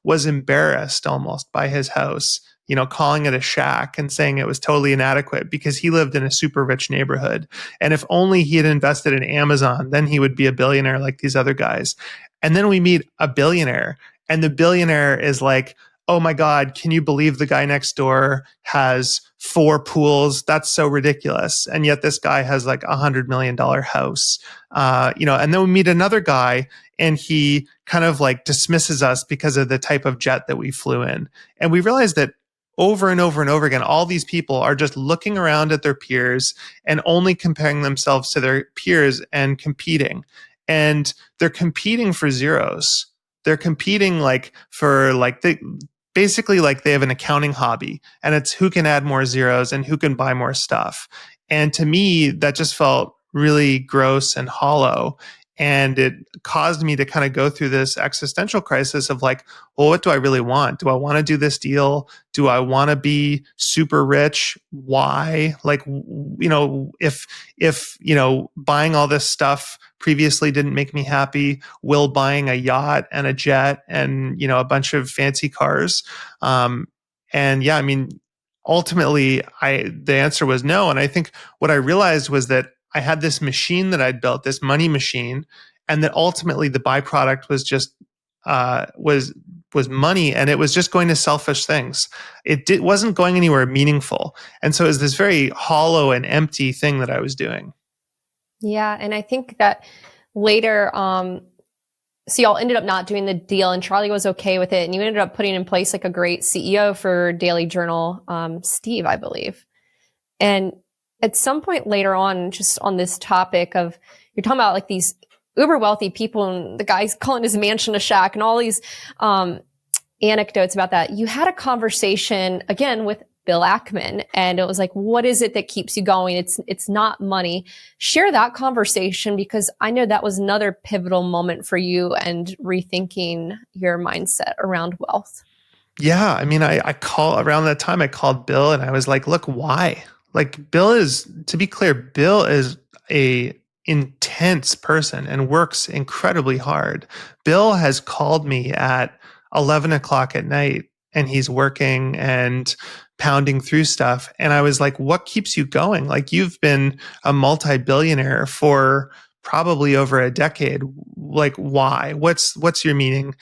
was embarrassed almost by his house, calling it a shack and saying it was totally inadequate because he lived in a super rich neighborhood. And if only he had invested in Amazon, then he would be a billionaire like these other guys. And then we meet a billionaire, and the billionaire is like, oh my God, can you believe the guy next door has 4 pools? That's so ridiculous. And yet this guy has like $100 million house. And then we meet another guy, and he kind of like dismisses us because of the type of jet that we flew in. And we realized that over and over and over again, all these people are just looking around at their peers and only comparing themselves to their peers and competing. And they're competing for zeros. They're competing like for like basically like they have an accounting hobby, and it's who can add more zeros and who can buy more stuff. And to me, that just felt really gross and hollow. And it caused me to kind of go through this existential crisis of like, well, what do I really want? Do I want to do this deal? Do I want to be super rich? Why? Like, if buying all this stuff previously didn't make me happy, will buying a yacht and a jet and, a bunch of fancy cars? And yeah, I mean, ultimately the answer was no. And I think what I realized was that I had this machine that I'd built, this money machine, and that ultimately the byproduct was just was money, and it was just going to selfish things. It wasn't going anywhere meaningful, and so it was this very hollow and empty thing that I was doing. Yeah, and I think that later, so y'all ended up not doing the deal, and Charlie was okay with it, and you ended up putting in place like a great CEO for Daily Journal, Steve, I believe, and at some point later on, just on this topic of, you're talking about like these uber wealthy people and the guy's calling his mansion a shack and all these anecdotes about that. You had a conversation again with Bill Ackman, and it was like, what is it that keeps you going? It's not money. Share that conversation, because I know that was another pivotal moment for you and rethinking your mindset around wealth. Yeah, I mean, I call around that time. I called Bill and I was like, look, why? Like, Bill is, to be clear, Bill is a intense person and works incredibly hard. Bill has called me at 11 o'clock at night, and he's working and pounding through stuff. And I was like, what keeps you going? Like, you've been a multi-billionaire for probably over a decade. Like, why? What's your meaning?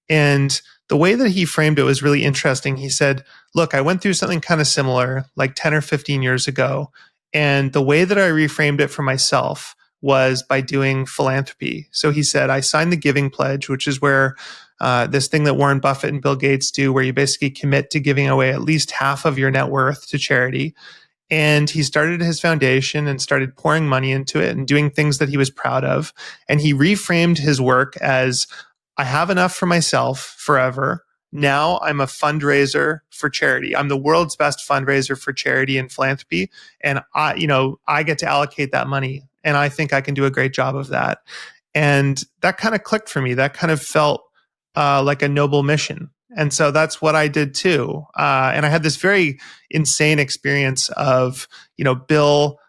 And the way that he framed it was really interesting. He said, look, I went through something kind of similar like 10 or 15 years ago. And the way that I reframed it for myself was by doing philanthropy. So he said, I signed the Giving Pledge, which is where this thing that Warren Buffett and Bill Gates do, where you basically commit to giving away at least half of your net worth to charity. And he started his foundation and started pouring money into it and doing things that he was proud of. And he reframed his work as, I have enough for myself forever. Now I'm a fundraiser for charity. I'm the world's best fundraiser for charity and philanthropy. And I get to allocate that money. And I think I can do a great job of that. And that kind of clicked for me. That kind of felt like a noble mission. And so that's what I did too. And I had this very insane experience of, Bill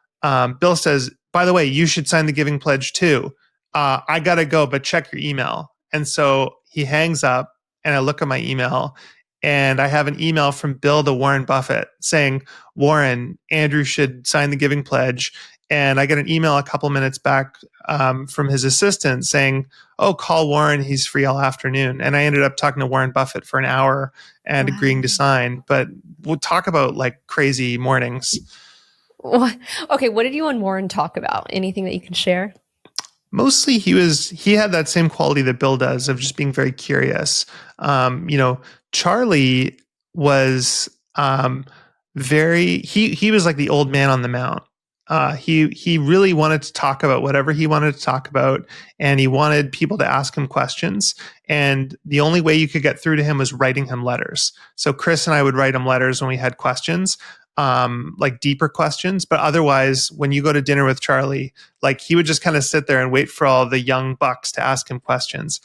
says, by the way, you should sign the Giving Pledge too. I got to go, but check your email. And so he hangs up and I look at my email and I have an email from Bill to Warren Buffett saying, Warren, Andrew should sign the Giving Pledge. And I get an email a couple minutes back from his assistant saying, oh, call Warren. He's free all afternoon. And I ended up talking to Warren Buffett for an hour and agreeing to sign. But we'll talk about like crazy mornings. Okay, what did you and Warren talk about? Anything that you can share? Mostly he had that same quality that Bill does of just being very curious. Charlie was he was like the old man on the mount. He really wanted to talk about whatever he wanted to talk about, and he wanted people to ask him questions. And the only way you could get through to him was writing him letters. So Chris and I would write him letters when we had questions, like deeper questions. But otherwise, when you go to dinner with Charlie, like he would just kind of sit there and wait for all the young bucks to ask him questions.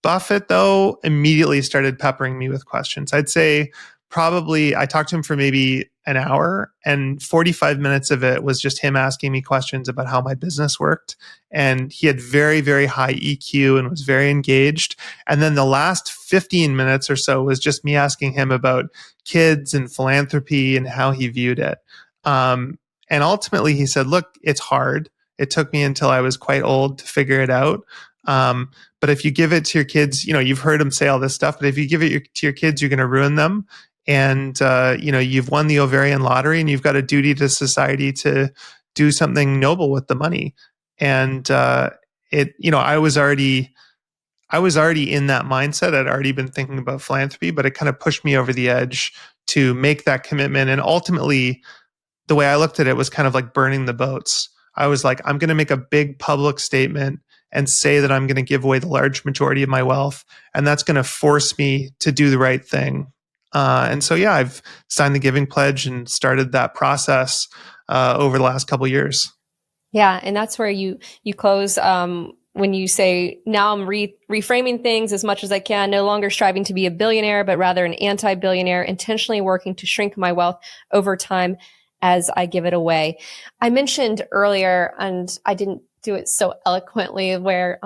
Buffett, though, immediately started peppering me with questions. I'd say probably I talked to him for maybe an hour, and 45 minutes of it was just him asking me questions about how my business worked. And he had very, very high EQ and was very engaged. And then the last 15 minutes or so was just me asking him about kids and philanthropy and how he viewed it. And ultimately he said, look, it's hard. It took me until I was quite old to figure it out. But if you give it to your kids, you've heard him say all this stuff, but if you give it to your kids, you're going to ruin them. And, you've won the ovarian lottery and you've got a duty to society to do something noble with the money. And, I was already in that mindset. I'd already been thinking about philanthropy, but it kind of pushed me over the edge to make that commitment. And ultimately, the way I looked at it was kind of like burning the boats. I was like, I'm going to make a big public statement and say that I'm going to give away the large majority of my wealth. And that's going to force me to do the right thing. And so, yeah, I've signed the Giving Pledge and started that process over the last couple of years. Yeah, and that's where you close when you say, now I'm reframing things as much as I can, no longer striving to be a billionaire, but rather an anti-billionaire, intentionally working to shrink my wealth over time as I give it away. I mentioned earlier, and I didn't do it so eloquently, where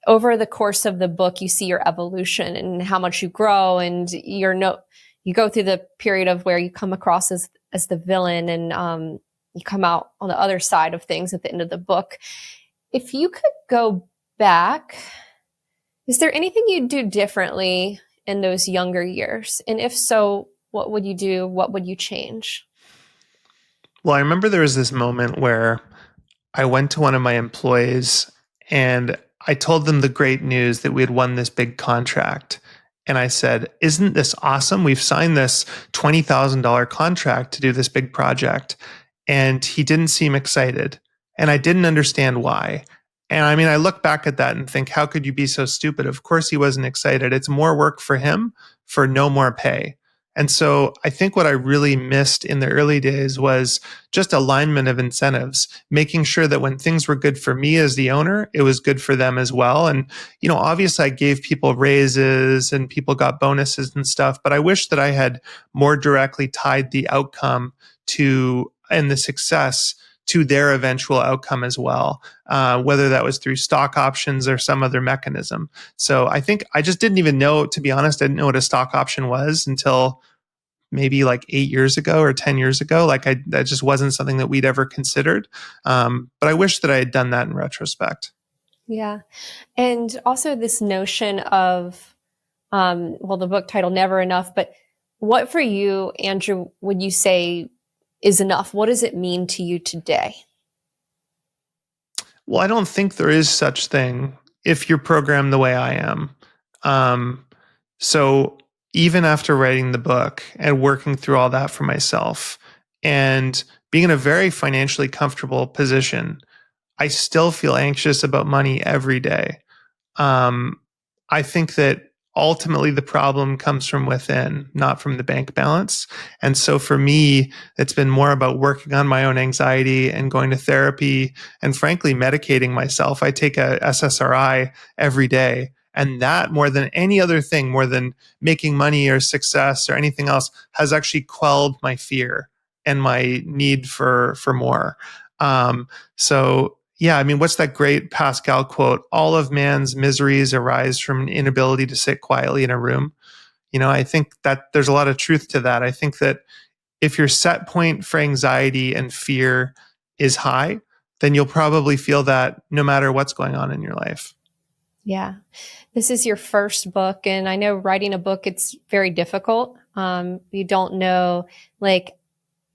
over the course of the book, you see your evolution and how much you grow, and you go through the period of where you come across as the villain, and you come out on the other side of things at the end of the book. If you could go back, is there anything you'd do differently in those younger years? And if so, what would you do? What would you change? Well, I remember there was this moment where I went to one of my employees and I told them the great news that we had won this big contract. And I said, isn't this awesome? We've signed this $20,000 contract to do this big project. And he didn't seem excited. And I didn't understand why. And I mean, I look back at that and think, how could you be so stupid? Of course he wasn't excited. It's more work for him for no more pay. And so I think what I really missed in the early days was just alignment of incentives, making sure that when things were good for me as the owner, it was good for them as well. And, obviously I gave people raises and people got bonuses and stuff, but I wish that I had more directly tied the outcome and the success to their eventual outcome as well, whether that was through stock options or some other mechanism. So I think I just didn't even know, to be honest, I didn't know what a stock option was until maybe like 8 years ago or 10 years ago. That just wasn't something that we'd ever considered. But I wish that I had done that in retrospect. Yeah. And also this notion of, well, the book title, Never Enough, but what for you, Andrew, would you say is enough? What does it mean to you today? Well, I don't think there is such thing if you're programmed the way I am. Um, so even after writing the book and working through all that for myself and being in a very financially comfortable position, I still feel anxious about money every day. Um, I think that ultimately the problem comes from within, not from the bank balance. And so for me, it's been more about working on my own anxiety and going to therapy and frankly medicating myself. I take a SSRI every day. And that more than any other thing, more than making money or success or anything else, has actually quelled my fear and my need for more. So yeah, I mean, what's that great Pascal quote? All of man's miseries arise from an inability to sit quietly in a room. I think that there's a lot of truth to that. I think that if your set point for anxiety and fear is high, then you'll probably feel that no matter what's going on in your life. Yeah. This is your first book, and I know writing a book, it's very difficult. You don't know, like,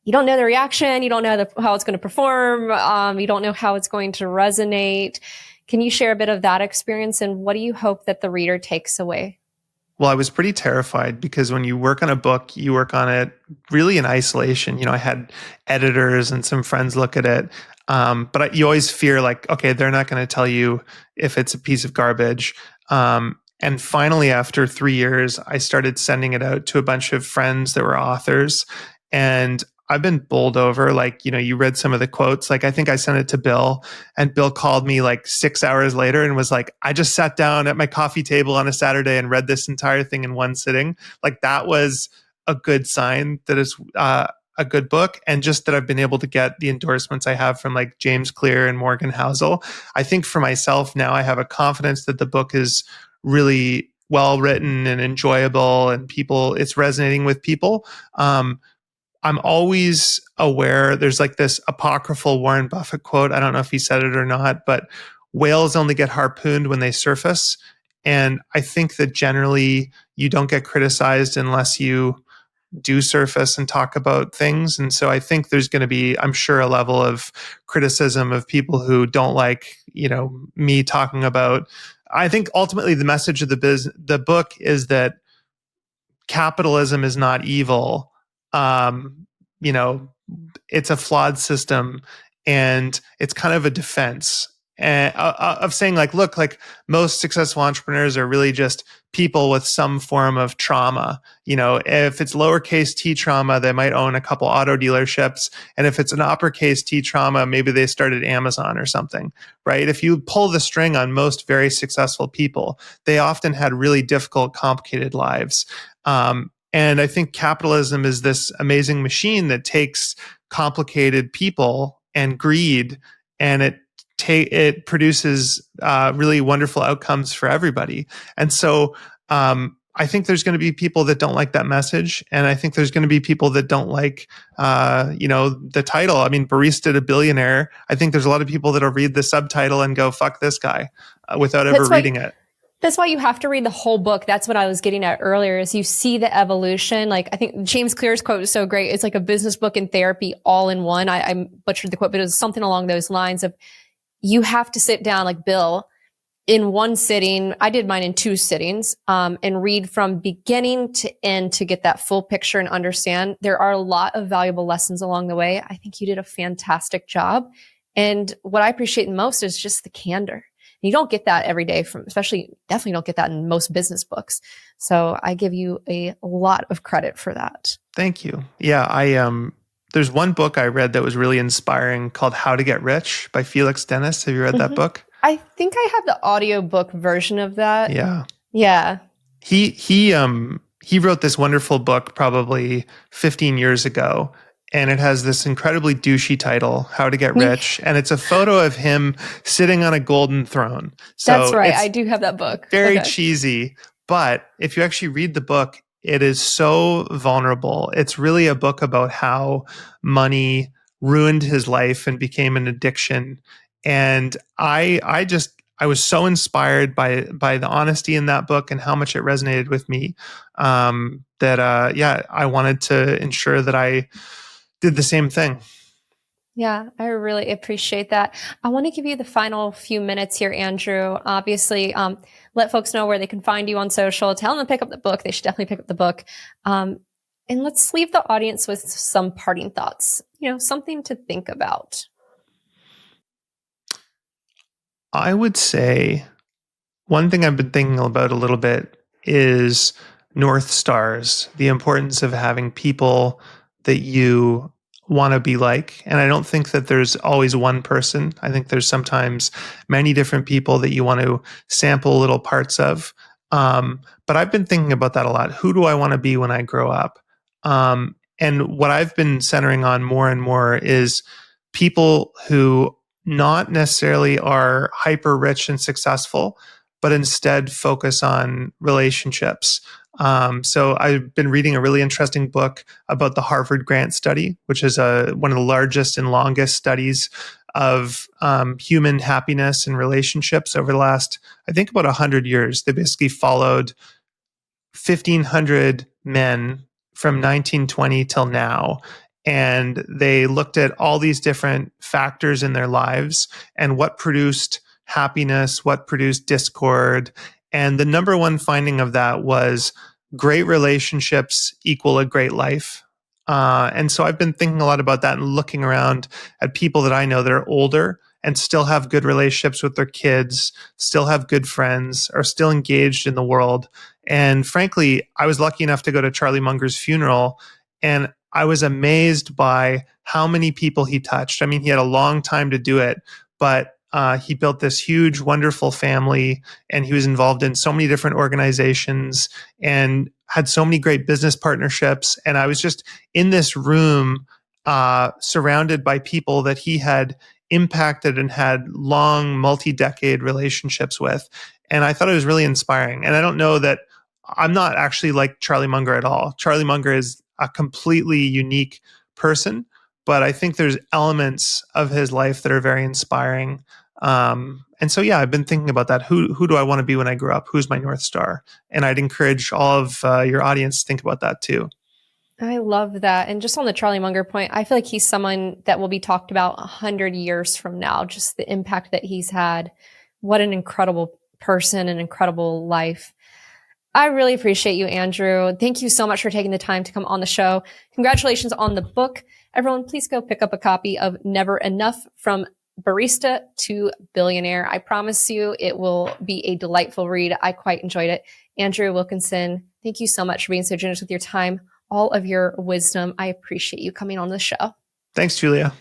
you don't know the reaction. You don't know how it's going to perform. You don't know how it's going to resonate. Can you share a bit of that experience, and what do you hope that the reader takes away? Well, I was pretty terrified because when you work on a book, you work on it really in isolation. I had editors and some friends look at it. But you always fear like, okay, they're not going to tell you if it's a piece of garbage. And finally, after 3 years, I started sending it out to a bunch of friends that were authors. And I've been bowled over. Like, you read some of the quotes. Like, I think I sent it to Bill, and Bill called me like 6 hours later and was like, I just sat down at my coffee table on a Saturday and read this entire thing in one sitting. Like, that was a good sign that it's a good book. And just that I've been able to get the endorsements I have from like James Clear and Morgan Housel. I think for myself now, I have a confidence that the book is really well written and enjoyable, and it's resonating with people. I'm always aware there's like this apocryphal Warren Buffett quote. I don't know if he said it or not, but whales only get harpooned when they surface. And I think that generally you don't get criticized unless you do surface and talk about things. And so I think there's going to be, I'm sure, a level of criticism of people who don't like, me talking about. I think ultimately the message of the book is that capitalism is not evil. Um, you know, it's a flawed system, and it's kind of a defense of saying like, look, like most successful entrepreneurs are really just people with some form of trauma. If it's lowercase t trauma, they might own a couple auto dealerships. And if it's an uppercase T trauma, maybe they started Amazon or something, right? If you pull the string on most very successful people, they often had really difficult, complicated lives. And I think capitalism is this amazing machine that takes complicated people and greed, and it produces really wonderful outcomes for everybody. And so I think there's going to be people that don't like that message, and I think there's going to be people that don't like the title. I mean, Barista to Billionaire. I think there's a lot of people that'll read the subtitle and go, "Fuck this guy," without ever reading it. That's why you have to read the whole book. That's what I was getting at earlier, is you see the evolution. Like, I think James Clear's quote is so great. It's like a business book and therapy all in one. I butchered the quote, but it was something along those lines of, you have to sit down like Bill in one sitting. I did mine in 2 sittings, and read from beginning to end to get that full picture and understand. There are a lot of valuable lessons along the way. I think you did a fantastic job. And what I appreciate the most is just the candor. You don't get that every day definitely don't get that in most business books. So I give you a lot of credit for that. Thank you. Yeah, there's one book I read that was really inspiring called How to Get Rich by Felix Dennis. Have you read that book? I think I have the audiobook version of that. Yeah. Yeah. He wrote this wonderful book probably 15 years ago, and it has this incredibly douchey title, How to Get Rich. And it's a photo of him sitting on a golden throne. So that's right. I do have that book. Very cheesy. But if you actually read the book, it is so vulnerable. It's really a book about how money ruined his life and became an addiction. And I I was so inspired by the honesty in that book and how much it resonated with me, that yeah, I wanted to ensure that I did the same thing. Yeah, I really appreciate that. I want to give you the final few minutes here, Andrew. Obviously, let folks know where they can find you on social. Tell them to pick up the book. They should definitely pick up the book. And let's leave the audience with some parting thoughts, something to think about. I would say one thing I've been thinking about a little bit is North Stars, the importance of having people that you want to be like. And I don't think that there's always one person. I think there's sometimes many different people that you want to sample little parts of. But I've been thinking about that a lot. Who do I want to be when I grow up? And what I've been centering on more and more is people who not necessarily are hyper rich and successful, but instead focus on relationships. So I've been reading a really interesting book about the Harvard Grant Study, which is one of the largest and longest studies of human happiness and relationships over the last, I think, about 100 years. They basically followed 1,500 men from 1920 till now. And they looked at all these different factors in their lives and what produced happiness, what produced discord. And the number one finding of that was great relationships equal a great life. And so I've been thinking a lot about that and looking around at people that I know that are older and still have good relationships with their kids, still have good friends, are still engaged in the world. And frankly, I was lucky enough to go to Charlie Munger's funeral, and I was amazed by how many people he touched. I mean, he had a long time to do it, but he built this huge, wonderful family, and he was involved in so many different organizations and had so many great business partnerships. And I was just in this room surrounded by people that he had impacted and had long, multi-decade relationships with. And I thought it was really inspiring. And I don't know that I'm not actually like Charlie Munger at all. Charlie Munger is a completely unique person, but I think there's elements of his life that are very inspiring. And so, yeah, I've been thinking about that. Who do I want to be when I grow up? Who's my North Star? And I'd encourage all of your audience to think about that too. I love that. And just on the Charlie Munger point, I feel like he's someone that will be talked about 100 years from now, just the impact that he's had. What an incredible person, an incredible life. I really appreciate you, Andrew. Thank you so much for taking the time to come on the show. Congratulations on the book. Everyone, please go pick up a copy of Never Enough from Barista to Billionaire. I promise you it will be a delightful read. I quite enjoyed it. Andrew Wilkinson, thank you so much for being so generous with your time, all of your wisdom. I appreciate you coming on the show. Thanks, Julia.